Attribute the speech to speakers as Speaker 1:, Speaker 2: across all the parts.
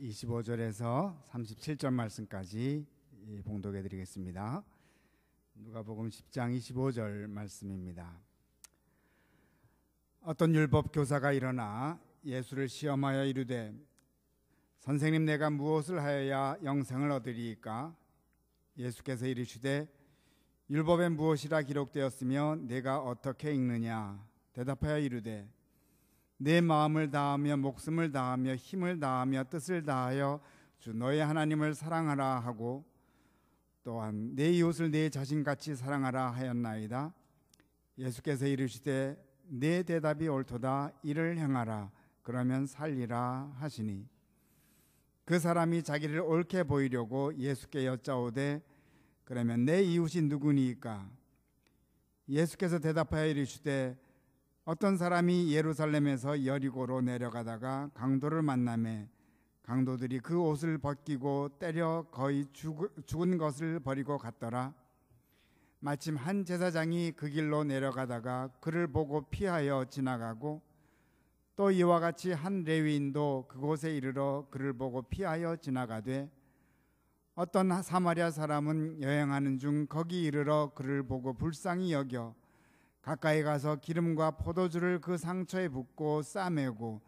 Speaker 1: 25절에서 37절 말씀까지 봉독해 드리겠습니다. 누가복음 10장 25절 말씀입니다. 어떤 율법 교사가 일어나 예수를 시험하여 이르되 선생님, 내가 무엇을 하여야 영생을 얻으리이까? 예수께서 이르시되 율법에 무엇이라 기록되었으며 내가 어떻게 읽느냐? 대답하여 이르되 내 마음을 다하며 목숨을 다하며 힘을 다하며 뜻을 다하여 주 너의 하나님을 사랑하라 하고 또한 내 이웃을 내 자신같이 사랑하라 하였나이다. 예수께서 이르시되 내 대답이 옳도다. 이를 행하라. 그러면 살리라 하시니 그 사람이 자기를 옳게 보이려고 예수께 여짜오되 그러면 내 이웃이 누구니이까? 예수께서 대답하여 이르시되 어떤 사람이 예루살렘에서 여리고로 내려가다가 강도를 만나매 강도들이 그 옷을 벗기고 때려 거의 죽은 것을 버리고 갔더라. 마침 한 제사장이 그 길로 내려가다가 그를 보고 피하여 지나가고 또 이와 같이 한 레위인도 그곳에 이르러 그를 보고 피하여 지나가되 어떤 사마리아 사람은 여행하는 중 거기 이르러 그를 보고 불쌍히 여겨 가까이 가서 기름과 포도주를 그 상처에 붓고 싸매고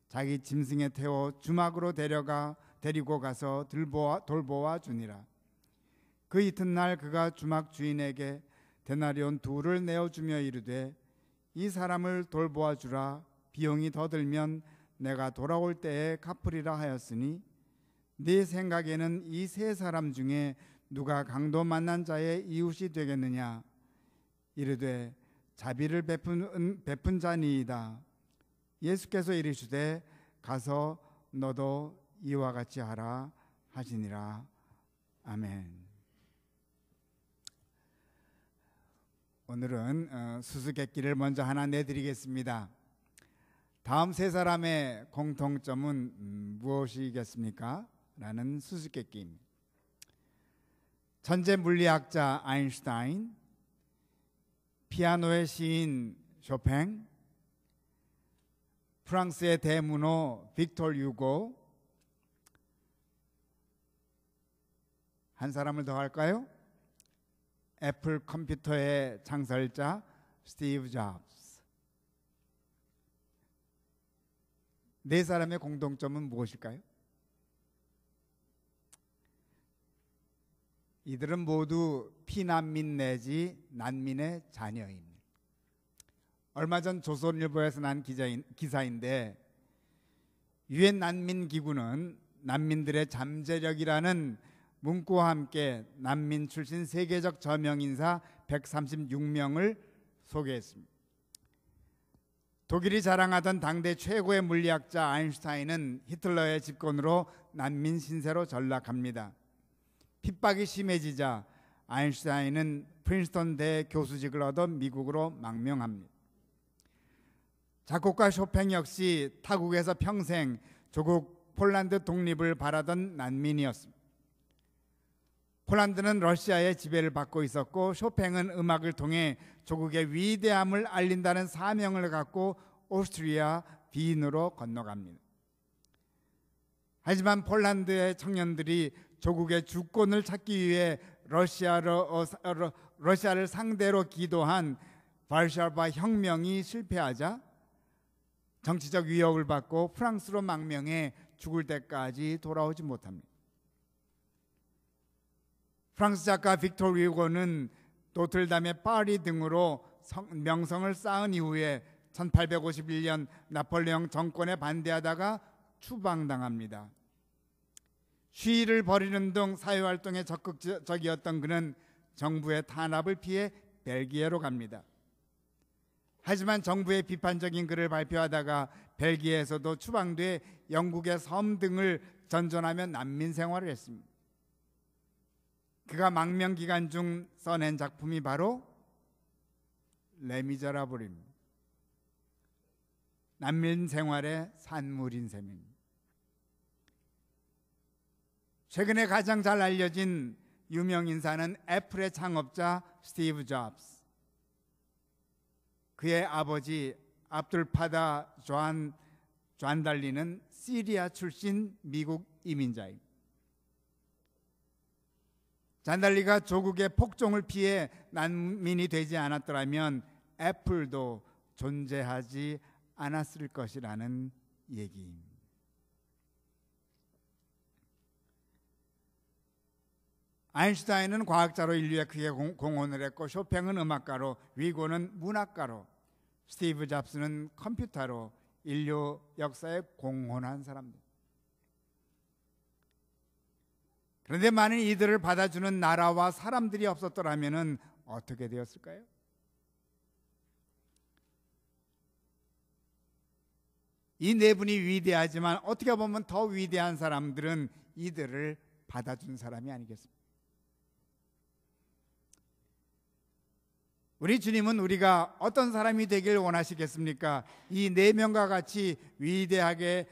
Speaker 1: 자기 짐승에 태워 주막으로 데리고 가서 돌보아 주니라. 그 이튿날 그가 주막 주인에게 데나리온 2를 내어주며 이르되 이 사람을 돌보아 주라. 비용이 더 들면 내가 돌아올 때에 갚으리라 하였으니 네 생각에는 이 3사람 중에 누가 강도 만난 자의 이웃이 되겠느냐? 이르되 자비를 베푼 자니이다. 예수께서 이르시되 가서 너도 이와 같이 하라 하시니라. 아멘. 오늘은 수수께끼를 먼저 하나 내드리겠습니다. 다음 3사람의 공통점은 무엇이겠습니까? 라는 수수께끼입니다. 천재 물리학자 아인슈타인, 피아노의 시인 쇼팽, 프랑스의 대문호 빅토르 유고, 한 사람을 더 할까요? 애플 컴퓨터의 창설자 스티브 잡스. 4사람의 공통점은 무엇일까요? 이들은 모두 피난민 내지 난민의 자녀입니다. 얼마 전 조선일보에서 난 기사인데 유엔 난민기구는 난민들의 잠재력이라는 문구와 함께 난민 출신 세계적 저명인사 136명을 소개했습니다. 독일이 자랑하던 당대 최고의 물리학자 아인슈타인은 히틀러의 집권으로 난민 신세로 전락합니다. 핍박이 심해지자 아인슈타인은 프린스턴 대 교수직을 얻어 미국으로 망명합니다. 작곡가 쇼팽 역시 타국에서 평생 조국 폴란드 독립을 바라던 난민이었습니다. 폴란드는 러시아의 지배를 받고 있었고 쇼팽은 음악을 통해 조국의 위대함을 알린다는 사명을 갖고 오스트리아 비인으로 건너갑니다. 하지만 폴란드의 청년들이 조국의 주권을 찾기 위해 러시아를 상대로 기도한 바르샤바 혁명이 실패하자 정치적 위협을 받고 프랑스로 망명해 죽을 때까지 돌아오지 못합니다. 프랑스 작가 빅토르 유고는 노틀담의 파리 등으로 명성을 쌓은 이후에 1851년 나폴레옹 정권에 반대하다가 추방당합니다. 시위를 벌이는 등 사회활동에 적극적이었던 그는 정부의 탄압을 피해 벨기에로 갑니다. 하지만 정부의 비판적인 글을 발표하다가 벨기에에서도 추방돼 영국의 섬 등을 전전하며 난민 생활을 했습니다. 그가 망명 기간 중 써낸 작품이 바로 레미제라블입니다. 난민 생활의 산물인 셈입니다. 최근에 가장 잘 알려진 유명 인사는 애플의 창업자 스티브 잡스. 그의 아버지 압둘 파다 존 달리는 시리아 출신 미국 이민자입니다. 잔달리가 조국의 폭종을 피해 난민이 되지 않았더라면 애플도 존재하지 않았을 것이라는 얘기입니다. 아인슈타인은 과학자로 인류에 크게 공헌을 했고, 쇼팽은 음악가로, 위고는 문학가로, 스티브 잡스는 컴퓨터로 인류 역사에 공헌한 사람들. 그런데 만일 이들을 받아주는 나라와 사람들이 없었더라면 어떻게 되었을까요? 이 네 분이 위대하지만 어떻게 보면 더 위대한 사람들은 이들을 받아준 사람이 아니겠습니까? 우리 주님은 우리가 어떤 사람이 되길 원하시겠습니까? 이 네 명과 같이 위대하게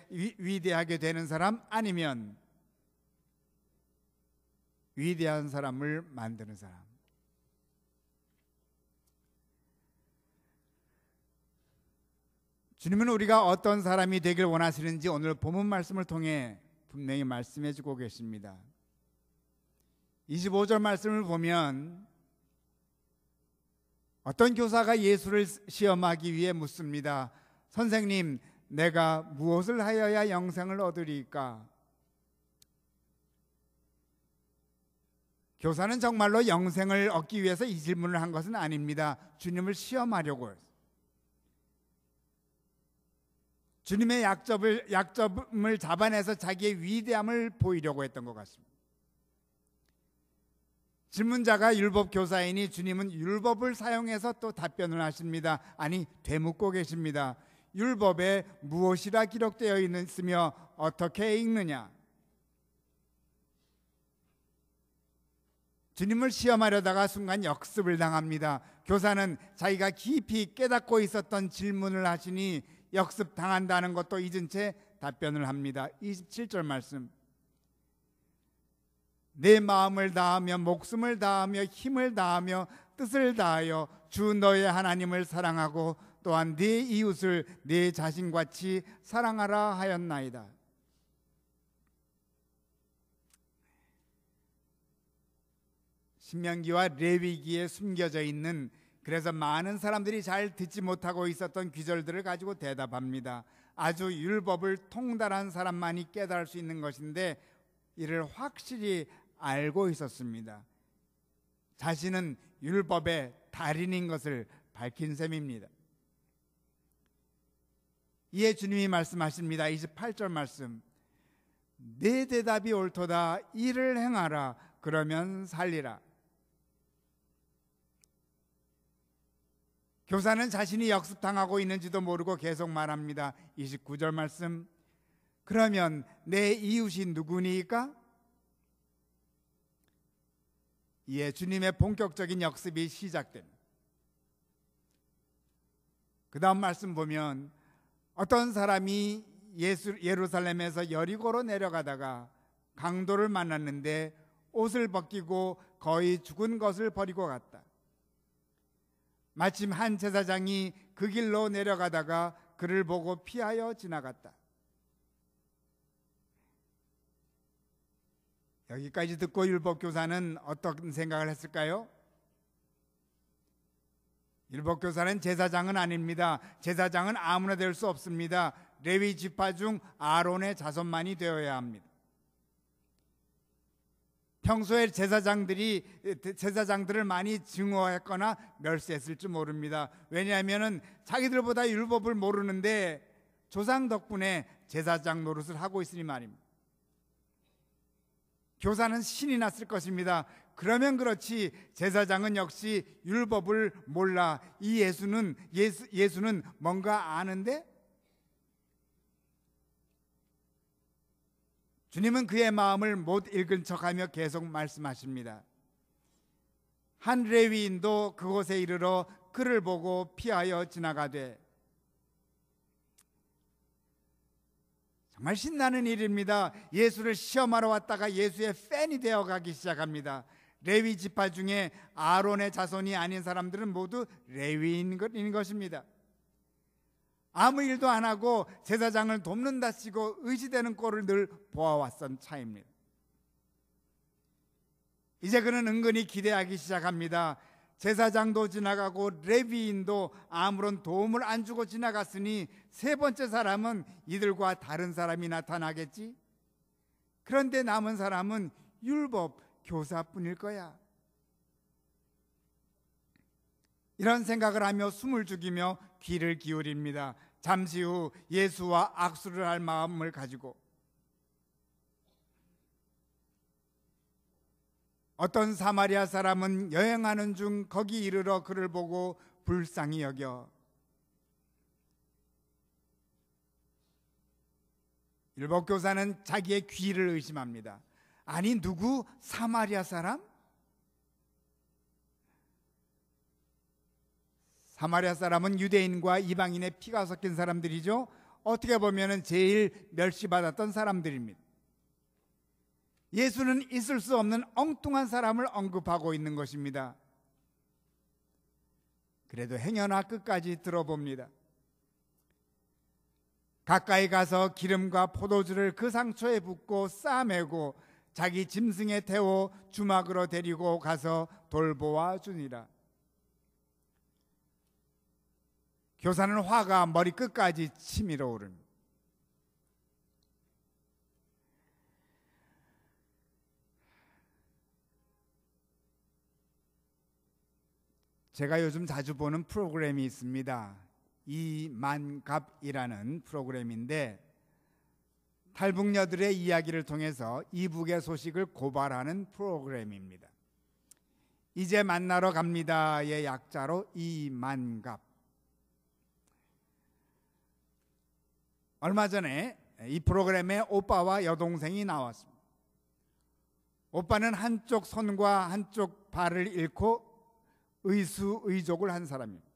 Speaker 1: 되는 사람, 아니면 위대한 사람을 만드는 사람? 주님은 우리가 어떤 사람이 되길 원하시는지 오늘 본문 말씀을 통해 분명히 말씀해 주고 계십니다. 25절 말씀을 보면 어떤 교사가 예수를 시험하기 위해 묻습니다. 선생님, 내가 무엇을 하여야 영생을 얻으리까? 교사는 정말로 영생을 얻기 위해서 이 질문을 한 것은 아닙니다. 주님을 시험하려고, 주님의 약점을 잡아내서 자기의 위대함을 보이려고 했던 것 같습니다. 질문자가 율법 교사이니 주님은 율법을 사용해서 또 답변을 하십니다. 아니, 되묻고 계십니다. 율법에 무엇이라 기록되어 있으며 어떻게 읽느냐? 주님을 시험하려다가 순간 역습을 당합니다. 교사는 자기가 깊이 깨닫고 있었던 질문을 하시니 역습 당한다는 것도 잊은 채 답변을 합니다. 27절 말씀. 내 마음을 다하며 목숨을 다하며 힘을 다하며 뜻을 다하여 주 너의 하나님을 사랑하고 또한 네 이웃을 네 자신같이 사랑하라 하였나이다. 신명기와 레위기에 숨겨져 있는, 그래서 많은 사람들이 잘 듣지 못하고 있었던 귀절들을 가지고 대답합니다. 아주 율법을 통달한 사람만이 깨달을 수 있는 것인데 이를 확실히 알고 있었습니다. 자신은 율법의 달인인 것을 밝힌 셈입니다. 이에 주님이 말씀하십니다. 28절 말씀. 내 대답이 옳도다. 이를 행하라. 그러면 살리라. 교사는 자신이 역습당하고 있는지도 모르고 계속 말합니다. 29절 말씀. 그러면 내 이웃이 누구니까? 이에 주님의 본격적인 역습이 시작됩니다. 그 다음 말씀 보면 어떤 사람이 예루살렘에서 여리고로 내려가다가 강도를 만났는데 옷을 벗기고 거의 죽은 것을 버리고 갔다. 마침 한 제사장이 그 길로 내려가다가 그를 보고 피하여 지나갔다. 여기까지 듣고 율법교사는 어떤 생각을 했을까요? 율법교사는 제사장은 아닙니다. 제사장은 아무나 될 수 없습니다. 레위 지파 중 아론의 자손만이 되어야 합니다. 평소에 제사장들을 많이 증오했거나 멸시했을지 모릅니다. 왜냐하면 자기들보다 율법을 모르는데 조상 덕분에 제사장 노릇을 하고 있으니 말입니다. 교사는 신이 났을 것입니다. 그러면 그렇지 제사장은 역시 율법을 몰라. 이 예수는 뭔가 아는데? 주님은 그의 마음을 못 읽은 척하며 계속 말씀하십니다. 한 레위인도 그곳에 이르러 그를 보고 피하여 지나가되. 정말 신나는 일입니다. 예수를 시험하러 왔다가 예수의 팬이 되어가기 시작합니다. 레위 지파 중에 아론의 자손이 아닌 사람들은 모두 레위인인 것입니다. 아무 일도 안 하고 제사장을 돕는다 치고 의지되는 꼴을 늘 보아왔던 차입니다. 이제 그는 은근히 기대하기 시작합니다. 제사장도 지나가고 레위인도 아무런 도움을 안 주고 지나갔으니 세 번째 사람은 이들과 다른 사람이 나타나겠지. 그런데 남은 사람은 율법 교사뿐일 거야. 이런 생각을 하며 숨을 죽이며 귀를 기울입니다. 잠시 후 예수와 악수를 할 마음을 가지고 어떤 사마리아 사람은 여행하는 중 거기 이르러 그를 보고 불쌍히 여겨 율법교사는 자기의 귀를 의심합니다. 아니 누구? 사마리아 사람? 사마리아 사람은 유대인과 이방인의 피가 섞인 사람들이죠. 어떻게 보면 제일 멸시받았던 사람들입니다. 예수는 있을 수 없는 엉뚱한 사람을 언급하고 있는 것입니다. 그래도 행여나 끝까지 들어봅니다. 가까이 가서 기름과 포도주를 그 상처에 붓고 싸매고 자기 짐승에 태워 주막으로 데리고 가서 돌보아 주니라. 교사는 화가 머리끝까지 치밀어 오릅니다. 제가 요즘 자주 보는 프로그램이 있습니다. 이만갑이라는 프로그램인데 탈북녀들의 이야기를 통해서 이북의 소식을 고발하는 프로그램입니다. 이제 만나러 갑니다의 약자로 이만갑. 얼마 전에 이 프로그램에 오빠와 여동생이 나왔습니다. 오빠는 한쪽 손과 한쪽 발을 잃고 의수의족을 한 사람입니다.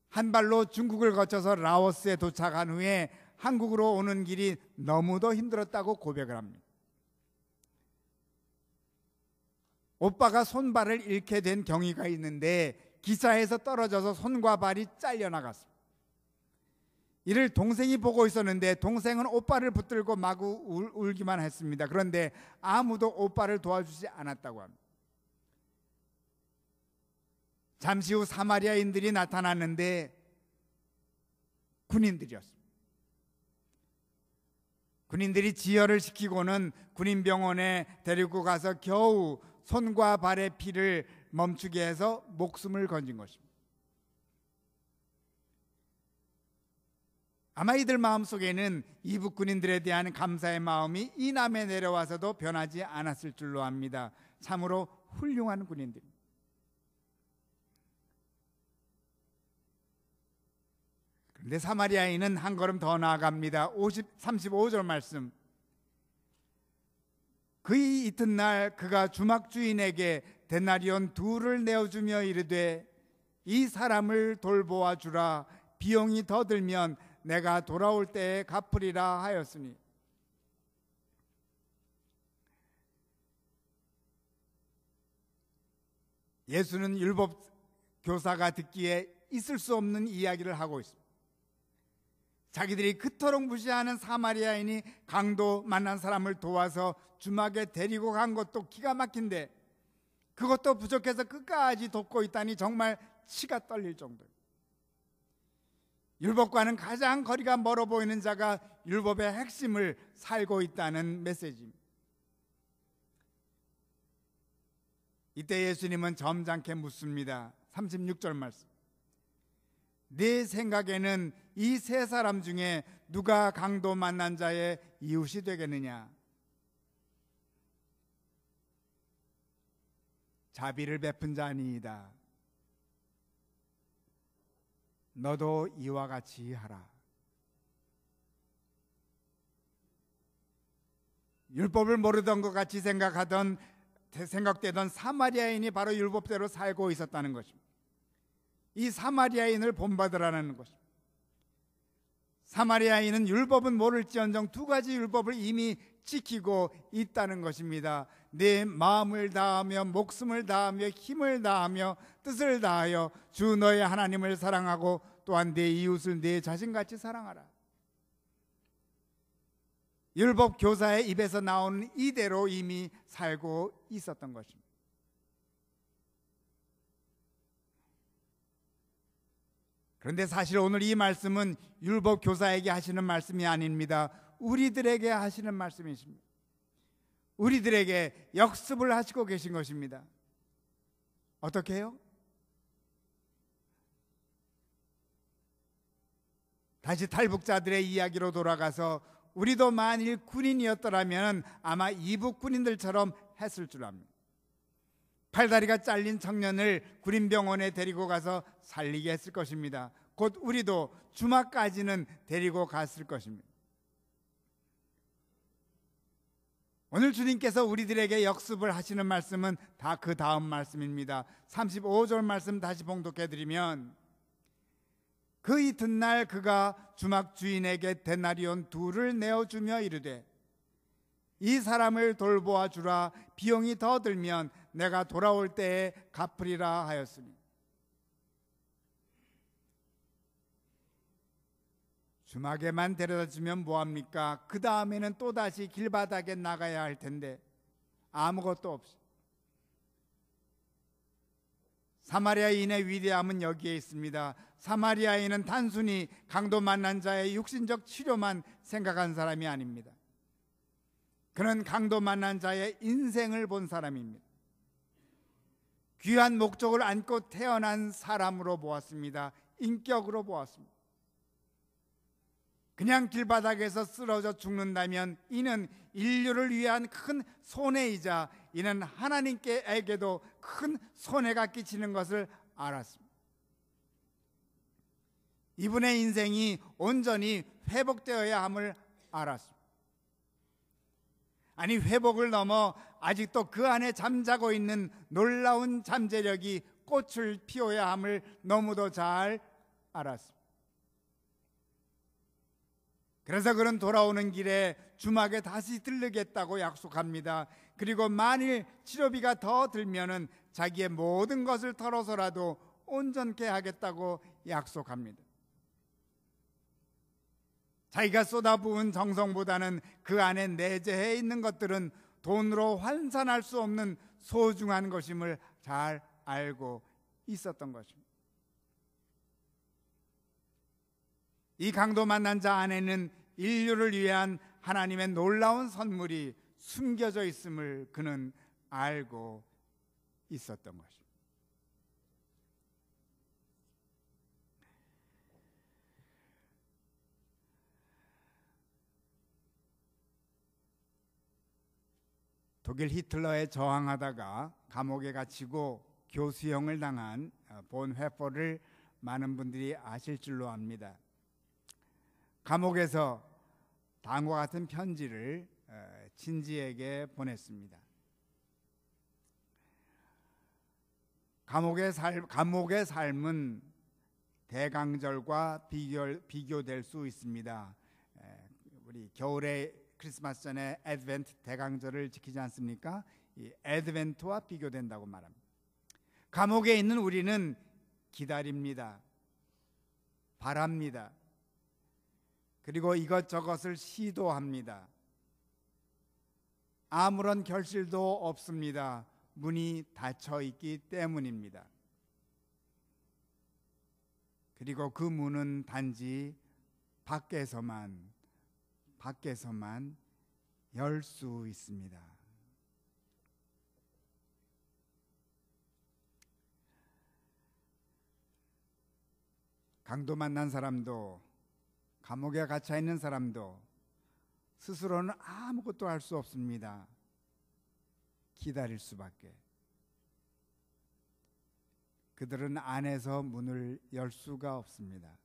Speaker 1: 한 발로 중국을 거쳐서 라오스에 도착한 후에 한국으로 오는 길이 너무도 힘들었다고 고백을 합니다. 오빠가 손발을 잃게 된 경위가 있는데 기차에서 떨어져서 손과 발이 잘려나갔습니다. 이를 동생이 보고 있었는데 동생은 오빠를 붙들고 마구 울기만 했습니다. 그런데 아무도 오빠를 도와주지 않았다고 합니다. 잠시 후 사마리아인들이 나타났는데 군인들이었습니다. 군인들이 지혈을 시키고는 군인병원에 데리고 가서 겨우 손과 발의 피를 멈추게 해서 목숨을 건진 것입니다. 아마 이들 마음속에는 이북 군인들에 대한 감사의 마음이 이남에 내려와서도 변하지 않았을 줄로 압니다. 참으로 훌륭한 군인들입니다. 그런데 사마리아인은 한 걸음 더 나아갑니다. 35절 말씀. 그 이튿날 그가 주막 주인에게 데나리온 2를 내어주며 이르되 이 사람을 돌보아 주라. 비용이 더 들면 내가 돌아올 때에 갚으리라 하였으니. 예수는 율법 교사가 듣기에 있을 수 없는 이야기를 하고 있습니다. 자기들이 그토록 무시하는 사마리아인이 강도 만난 사람을 도와서 주막에 데리고 간 것도 기가 막힌데 그것도 부족해서 끝까지 돕고 있다니 정말 치가 떨릴 정도예요. 율법과는 가장 거리가 멀어 보이는 자가 율법의 핵심을 살고 있다는 메시지입니다. 이때 예수님은 점잖게 묻습니다. 36절 말씀. 네 생각에는 이 세 사람 중에 누가 강도 만난 자의 이웃이 되겠느냐? 자비를 베푼 자니이다. 너도 이와 같이 하라. 율법을 모르던 것 같이 생각되던 사마리아인이 바로 율법대로 살고 있었다는 것입니다. 이 사마리아인을 본받으라는 것입니다. 사마리아인은 율법은 모를지언정 2가지 율법을 이미 지키고 있다는 것입니다. 내 마음을 다하며 목숨을 다하며 힘을 다하며 뜻을 다하여 주 너의 하나님을 사랑하고 또한 내 이웃을 내 자신같이 사랑하라. 율법 교사의 입에서 나오는 이대로 이미 살고 있었던 것입니다. 그런데 사실 오늘 이 말씀은 율법 교사에게 하시는 말씀이 아닙니다. 우리들에게 하시는 말씀이십니다. 우리들에게 역습을 하시고 계신 것입니다. 어떻게 해요? 다시 탈북자들의 이야기로 돌아가서 우리도 만일 군인이었더라면 아마 이북 군인들처럼 했을 줄 압니다. 팔다리가 잘린 청년을 군인병원에 데리고 가서 살리게 했을 것입니다. 곧 우리도 주막까지는 데리고 갔을 것입니다. 오늘 주님께서 우리들에게 역습을 하시는 말씀은 다 그 다음 말씀입니다. 35절 말씀 다시 봉독해 드리면, 그 이튿날 그가 주막 주인에게 데나리온 2를 내어주며 이르되 이 사람을 돌보아 주라. 비용이 더 들면 내가 돌아올 때에 갚으리라 하였으니. 주막에만 데려다 주면 뭐합니까? 그 다음에는 또다시 길바닥에 나가야 할 텐데 아무것도 없이. 사마리아인의 위대함은 여기에 있습니다. 사마리아인은 단순히 강도 만난 자의 육신적 치료만 생각한 사람이 아닙니다. 그는 강도 만난 자의 인생을 본 사람입니다. 귀한 목적을 안고 태어난 사람으로 보았습니다. 인격으로 보았습니다. 그냥 길바닥에서 쓰러져 죽는다면 이는 인류를 위한 큰 손해이자 이는 하나님께에게도 큰 손해가 끼치는 것을 알았습니다. 이분의 인생이 온전히 회복되어야 함을 알았습니다. 아니, 회복을 넘어 아직도 그 안에 잠자고 있는 놀라운 잠재력이 꽃을 피워야 함을 너무도 잘 알았습니다. 그래서 그는 돌아오는 길에 주막에 다시 들르겠다고 약속합니다. 그리고 만일 치료비가 더 들면은 자기의 모든 것을 털어서라도 온전케 하겠다고 약속합니다. 자기가 쏟아부은 정성보다는 그 안에 내재해 있는 것들은 돈으로 환산할 수 없는 소중한 것임을 잘 알고 있었던 것입니다. 이 강도 만난 자 안에는 인류를 위한 하나님의 놀라운 선물이 숨겨져 있음을 그는 알고 있었던 것입니다. 독일 히틀러에 저항하다가 감옥에 갇히고 교수형을 당한 본 회퍼를 많은 분들이 아실 줄로 압니다. 감옥에서 다음과 같은 편지를 친지에게 보냈습니다. 감옥의 삶은 대강절과 비교될 수 있습니다. 우리 겨울에 크리스마스 전에 애드벤트 대강절을 지키지 않습니까? 이 애드벤트와 비교된다고 말합니다. 감옥에 있는 우리는 기다립니다. 바랍니다. 그리고 이것저것을 시도합니다. 아무런 결실도 없습니다. 문이 닫혀 있기 때문입니다. 그리고 그 문은 단지 밖에서만 열 수 있습니다. 강도 만난 사람도 감옥에 갇혀 있는 사람도 스스로는 아무것도 할 수 없습니다. 기다릴 수밖에. 그들은 안에서 문을 열 수가 없습니다.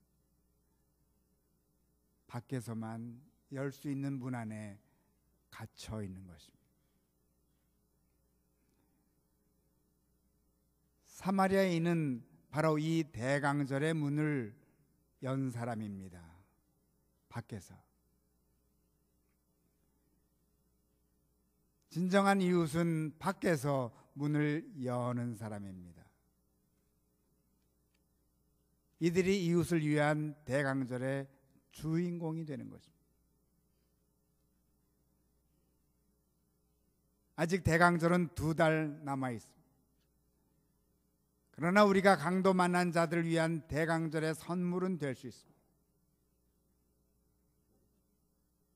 Speaker 1: 밖에서만 열 수 있는 문 안에 갇혀 있는 것입니다. 사마리아인은 바로 이 대강절의 문을 연 사람입니다. 밖에서. 진정한 이웃은 밖에서 문을 여는 사람입니다. 이들이 이웃을 위한 대강절의 주인공이 되는 것입니다. 아직 대강절은 2달 남아 있습니다. 그러나 우리가 강도 만난 자들을 위한 대강절의 선물은 될 수 있습니다.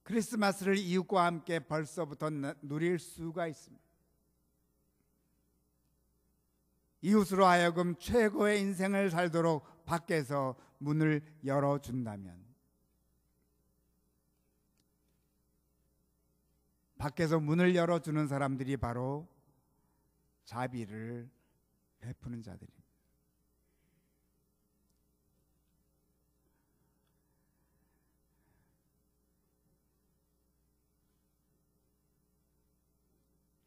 Speaker 1: 크리스마스를 이웃과 함께 벌써부터 누릴 수가 있습니다. 이웃으로 하여금 최고의 인생을 살도록 밖에서 문을 열어준다면, 밖에서 문을 열어주는 사람들이 바로 자비를 베푸는 자들입니다.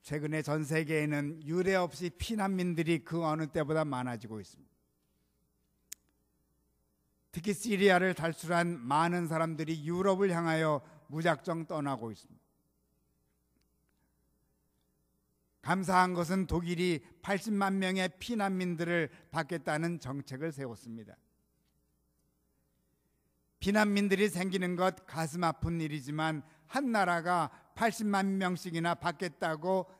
Speaker 1: 최근에 전 세계에는 유례 없이 피난민들이 그 어느 때보다 많아지고 있습니다. 특히 시리아를 탈출한 많은 사람들이 유럽을 향하여 무작정 떠나고 있습니다. 감사한 것은 독일이 80만 명의 피난민들을 받겠다는 정책을 세웠습니다. 피난민들이 생기는 것 가슴 아픈 일이지만 한 나라가 80만 명씩이나 받겠다고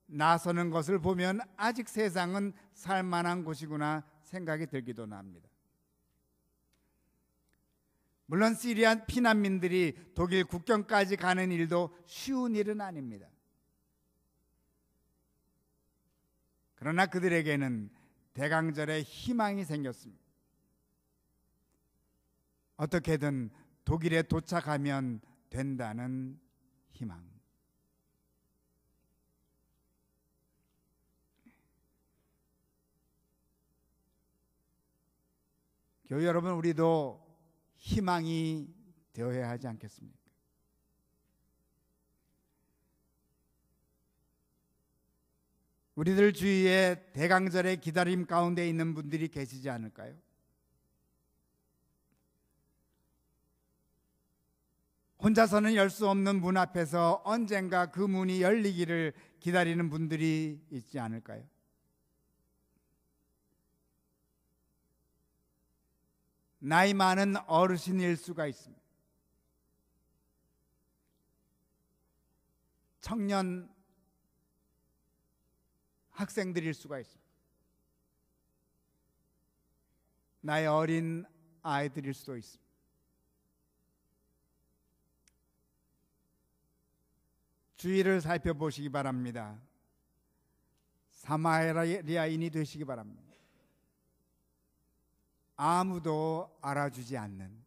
Speaker 1: 나서는 것을 보면 아직 세상은 살만한 곳이구나 생각이 들기도 합니다. 물론 시리아 피난민들이 독일 국경까지 가는 일도 쉬운 일은 아닙니다. 그러나 그들에게는 대강절의 희망이 생겼습니다. 어떻게든 독일에 도착하면 된다는 희망. 교회 여러분, 우리도 희망이 되어야 하지 않겠습니까? 우리들 주위에 대강절의 기다림 가운데 있는 분들이 계시지 않을까요? 혼자서는 열 수 없는 문 앞에서 언젠가 그 문이 열리기를 기다리는 분들이 있지 않을까요? 나이 많은 어르신일 수가 있습니다. 청년 학생들일 수가 있습니다. 나이 어린 아이들일 수도 있습니다. 주위를 살펴보시기 바랍니다. 사마리아인이 되시기 바랍니다. 아무도 알아주지 않는,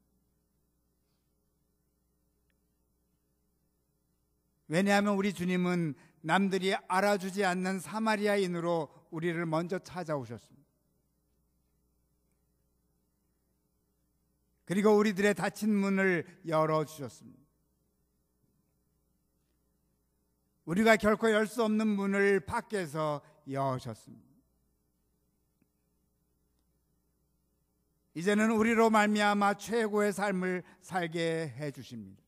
Speaker 1: 왜냐하면 우리 주님은 남들이 알아주지 않는 사마리아인으로 우리를 먼저 찾아오셨습니다. 그리고 우리들의 닫힌 문을 열어주셨습니다. 우리가 결코 열 수 없는 문을 밖에서 여셨습니다. 이제는 우리로 말미암아 최고의 삶을 살게 해주십니다.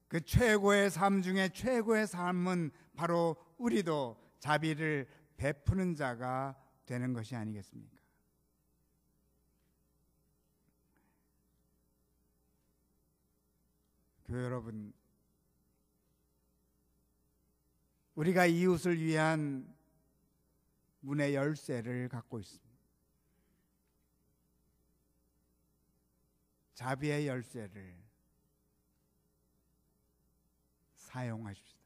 Speaker 1: 그 최고의 삶 중에 최고의 삶은 바로 우리도 자비를 베푸는 자가 되는 것이 아니겠습니까? 교회 여러분, 우리가 이웃을 위한 문의 열쇠를 갖고 있습니다. 자비의 열쇠를 사용하십시다.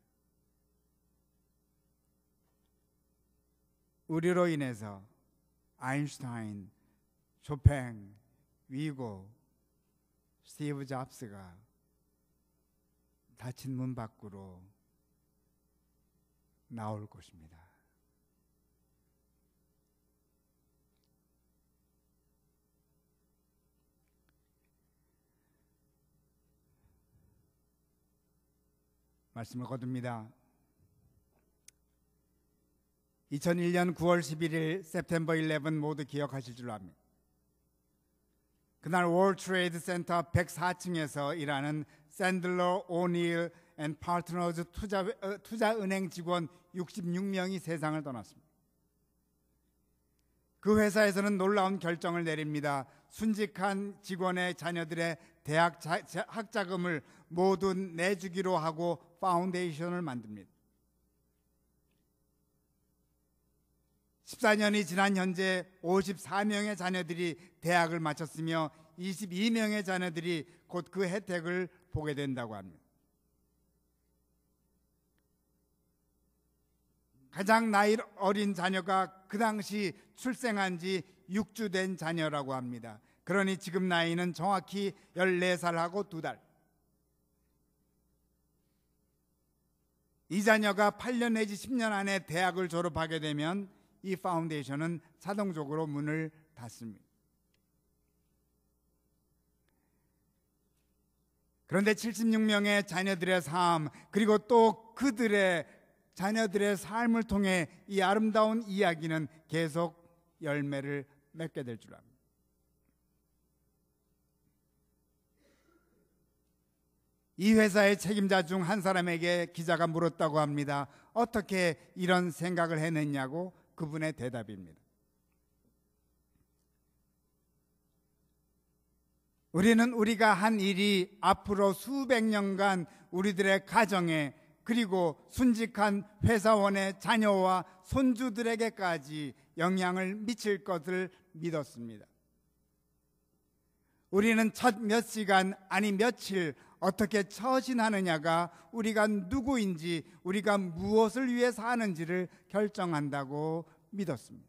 Speaker 1: 우리로 인해서 아인슈타인, 쇼팽, 위고, 스티브 잡스가 닫힌 문 밖으로 나올 것입니다. 말씀을 거둡니다. 2001년 9월 11일 September 11 모두 기억하실 줄로 압니다. 그날 월드 트레이드 센터 104층에서 일하는 샌들러 오닐 앤 파트너즈 투자은행 직원 66명이 세상을 떠났습니다. 그 회사에서는 놀라운 결정을 내립니다. 순직한 직원의 자녀들의 대학 학자금을 모두 내주기로 하고 파운데이션을 만듭니다. 14년이 지난 현재 54명의 자녀들이 대학을 마쳤으며 22명의 자녀들이 곧 그 혜택을 보게 된다고 합니다. 가장 나이 어린 자녀가 그 당시 출생한 지 6주 된 자녀라고 합니다. 그러니 지금 나이는 정확히 14살하고 2달. 이 자녀가 8년 내지 10년 안에 대학을 졸업하게 되면 이 파운데이션은 자동적으로 문을 닫습니다. 그런데 76명의 자녀들의 삶, 그리고 또 그들의 자녀들의 삶을 통해 이 아름다운 이야기는 계속 열매를 맺게 될 줄 압니다. 이 회사의 책임자 중 한 사람에게 기자가 물었다고 합니다. 어떻게 이런 생각을 해냈냐고. 그분의 대답입니다. 우리는 우리가 한 일이 앞으로 수백 년간 우리들의 가정에 그리고 순직한 회사원의 자녀와 손주들에게까지 영향을 미칠 것을 믿었습니다. 우리는 첫 몇 시간 아니 며칠 어떻게 처신하느냐가 우리가 누구인지, 우리가 무엇을 위해 사는지를 결정한다고 믿었습니다.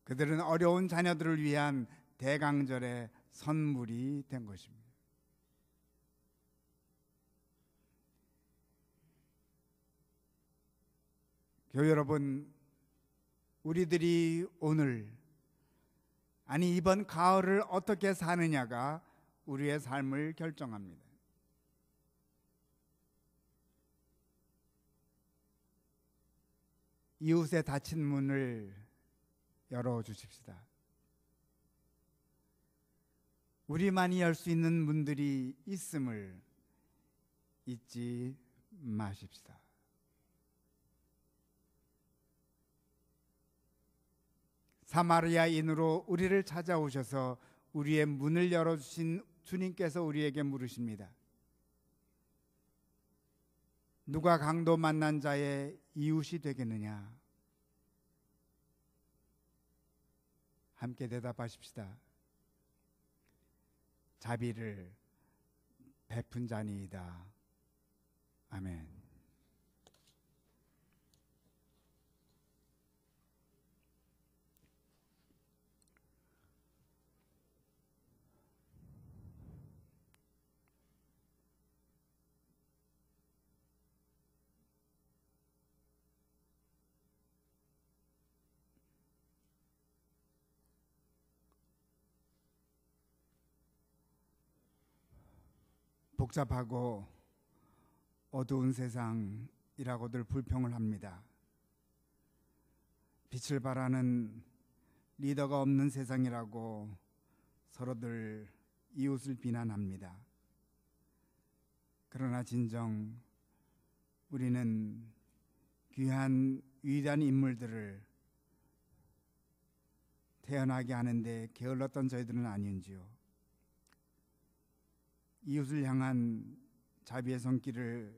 Speaker 1: 그들은 어려운 자녀들을 위한 대강절의 선물이 된 것입니다. 교회 여러분, 우리들이 오늘, 아니 이번 가을을 어떻게 사느냐가 우리의 삶을 결정합니다. 이웃의 닫힌 문을 열어주십시다. 우리만이 열 수 있는 문들이 있음을 잊지 마십시다. 사마리아인으로 우리를 찾아오셔서 우리의 문을 열어주신 주님께서 우리에게 물으십니다. 누가 강도 만난 자의 이웃이 되겠느냐? 함께 대답하십시다. 자비를 베푼 자니이다. 아멘. 복잡하고 어두운 세상이라고들 불평을 합니다. 빛을 발하는 리더가 없는 세상이라고 서로들 이웃을 비난합니다. 그러나 진정 우리는 귀한 위대한 인물들을 태어나게 하는데 게을렀던 저희들은 아닌지요. 이웃을 향한 자비의 손길을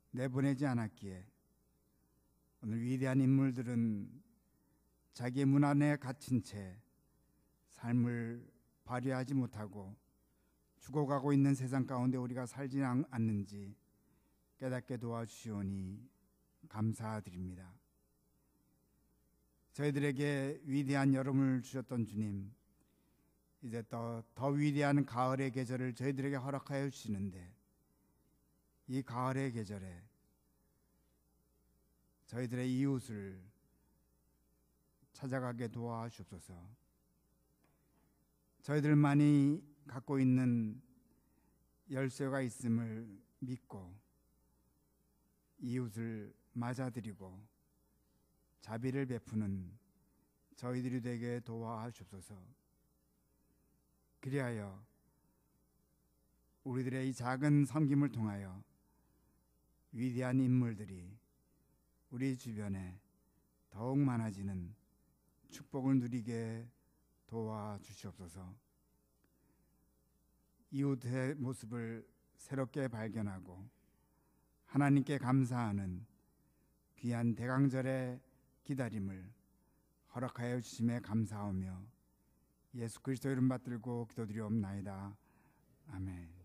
Speaker 1: 내보내지 않았기에 오늘 위대한 인물들은 자기의 문 안에 갇힌 채 삶을 발휘하지 못하고 죽어가고 있는 세상 가운데 우리가 살지 않는지 깨닫게 도와주시오니 감사드립니다. 저희들에게 위대한 여름을 주셨던 주님, 이제 더 위대한 가을의 계절을 저희들에게 허락하여 주시는데 이 가을의 계절에 저희들의 이웃을 찾아가게 도와주옵소서. 저희들만이 갖고 있는 열쇠가 있음을 믿고 이웃을 맞아들이고 자비를 베푸는 저희들이 되게 도와주옵소서. 그리하여 우리들의 이 작은 섬김을 통하여 위대한 인물들이 우리 주변에 더욱 많아지는 축복을 누리게 도와주시옵소서. 이웃의 모습을 새롭게 발견하고 하나님께 감사하는 귀한 대강절의 기다림을 허락하여 주심에 감사하며 예수 그리스도 이름 받들고 기도드리옵나이다. 아멘.